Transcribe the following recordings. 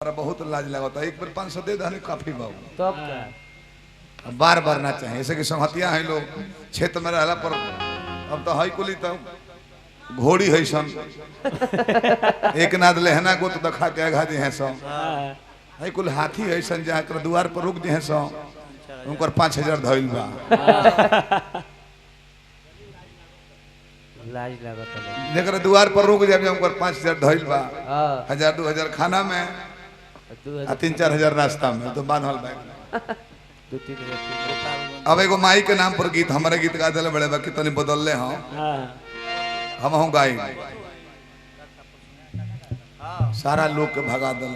बहुत लाज लगता है। एक बार 500 दे दे काफी बाबू तब क्या बार बार ना चाहे ऐसे कि संहतिया है लोग क्षेत्र में रहला पर अब तो हाई कुली तो घोड़ी है सन एक नाद लेहना को तो दखा के आघा दी है सो हाई कुल हाथी है सन जहाँ कर द्वार पर रुक दी है सो उनकर 5000 धइल बा लाज लगता जेकर द्वार पर रुक जाए उनकर 5000 धइल बा हां 1000 2000 खाना में 3-4 हजार नाश्ता में तो बांधल बैग दो तीन हजार अब एगो माई के नाम पर गीत हमारे गीत गा दिले बड़े बाकी तनी बदल ले हम हम हूँ गाई सारा लोग के भगा दिल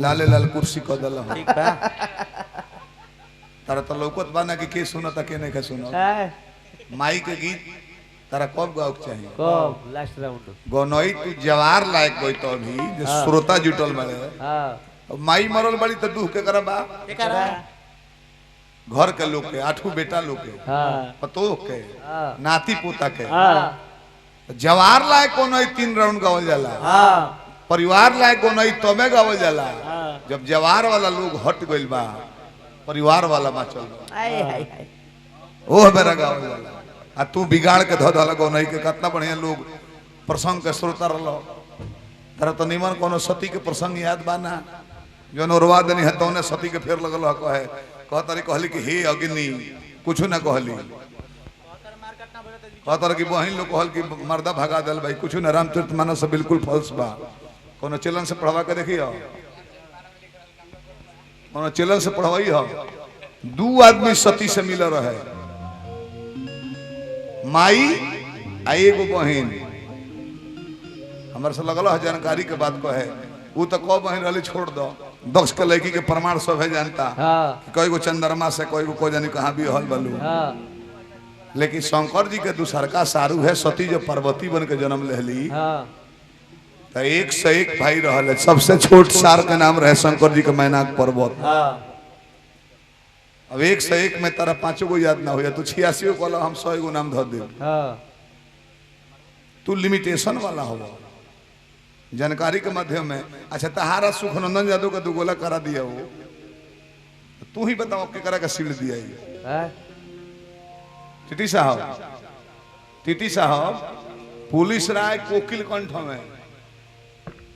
लाले लाल कुर्सी क दिल ठीक बा तारा तो लौकत बा ना कि के सुनता के नहीं के सुनो माई के गीत तारा कब गाओ चाहिए कब लास्ट राउंड गोनोई तू जवार लायक गई तो अभी जो श्रोता जुटल बड़े हां माई मरल बड़ी तो दुख के करबा घर के लोग के 8 बेटा लोग के हां पतो के नाती पोता के हां जवार लायक कोनो 3 राउंड गावल जाला हां परिवार लायक कोनो तबे गावल जाला जब जवार वाला लोग हट गइल बा परिवार वाला बचल हाय हाय हाय ओह बेरा गावल जाला आ तू बिगाड़ के धो धल गोनई के कितना बढ़िया लोग प्रसंग के श्रोता रहलो तारा तो निमन कोनो सती के प्रसंग याद बा ना जो नोरवा दनी है तौने सती के फेर लगल कहे कहतारी कहली कि हे अग्नि कुछ ना कहली कहतर की बहन लोग कहल कि मर्दा भगा दल भाई कुछ ना रामचरितमानस से बिल्कुल फॉल्स बा कोनो चलन से पढ़वा के देखियो कोनो चलन से पढ़वाई हो 2 आदमी सती से मिल रहे माई आ एगो बहन हमारे से लगल है जानकारी के बात को है वो तो कौ बहन रही छोड़ दो दक्ष के लड़की के प्रमाण सब है जानता हां कई गो चंद्रमा से कई गो को जानी कहाँ भी हल बलू हां लेकिन शंकर जी के दूसरका सारू है सती जो पार्वती बन के जन्म लेली हां तो 1 से 1 भाई रहल है। सबसे छोट सार के नाम रहे शंकर जी के मैनाक पर्वत हां अब 1 से 1 में तारा 5 गो याद ना हो तू 86 को हम 100 गो नाम धो दे हां तू लिमिटेशन वाला हो जानकारी के माध्यम में अच्छा तहारा सुखनंदन यादव का 2 गोला करा दिया वो तू ही बताओ के करा का सील दिया हां टीटी साहब पुलिस राय कोकिल कंठ में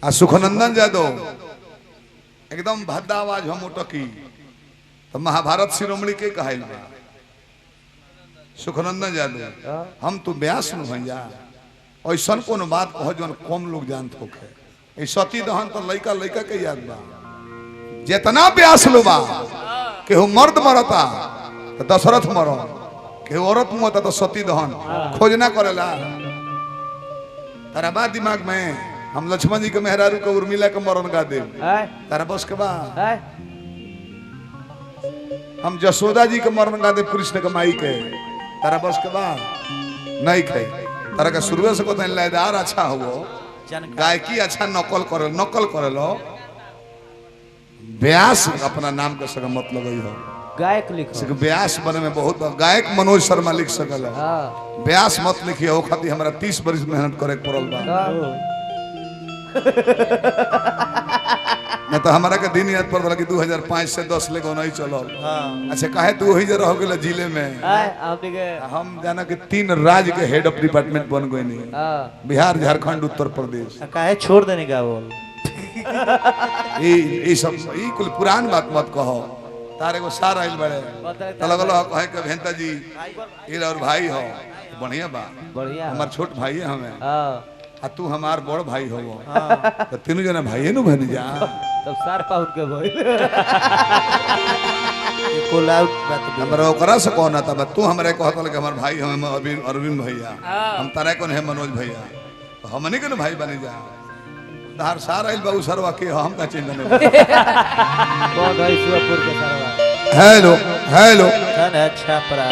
आ सुखनंदन यादव एकदम भद्दा आवाज हम उटकी तो महाभारत शिरोमणि के कहल बा सुखनंदन यादव हम तू ब्यास न भैया ऐसा कोनो बात कहो जो कम लोग जानत होखे सती दहन तो लइका लइका के याद बा जितना ब्यास लो बा केहू मर्द मरता तो दशरथ मरो केहू औरत मरता तो सती दहन खोजना करेला तारा बा दिमाग में हम लक्ष्मण जी के मेहरारू के उर्मिला के मरण गा दे तारा बस के बा हम जसोदा जी के मरण गा दे कृष्ण के माई के तारा बस के बा नहीं खे तारा का शुरू से कहते लयदार अच्छा हो गायकी अच्छा नकल करे लो व्यास अपना नाम के संग मत लगई हो गायक लिखो व्यास बने में बहुत गायक मनोज शर्मा लिख सकल हां व्यास मत लिखिए वो खातिर हमरा 30 बरिस मेहनत करे पड़ल बा न तो हमारा के दिन याद पड़ल कि 2005 से 10 ले नहीं चलल अच्छा काहे तू वही जे रह गेल जिले में आपने के हम जाना कि 3 राज्य के हेड ऑफ डिपार्टमेंट बन गए नहीं हां बिहार झारखंड उत्तर प्रदेश काहे छोड़ देने का बोल ई सब ई कुल पुरान बात मत कहो तारे को सार आइल बड़े लगल कहे के भेंता जी ई और भाई हो बढ़िया बा बढ़िया हमार छोट भाई है हमें हां आ तू हमार बड़ भाई हो तो तीनों जना भाई नु बन जा तब सार पाउन के भाई ये कॉल आउट बात हमरा ओकरा से कहना था तू हमरे कहत कि हमार भाई हम अरविंद भैया हम तारे कौन है मनोज भैया तो हमने के भाई बने जा तार सार आइल बाबू सरवा के हम का चिंता नहीं कौन है शिवपुर के सरवा हेलो हेलो अच्छा परा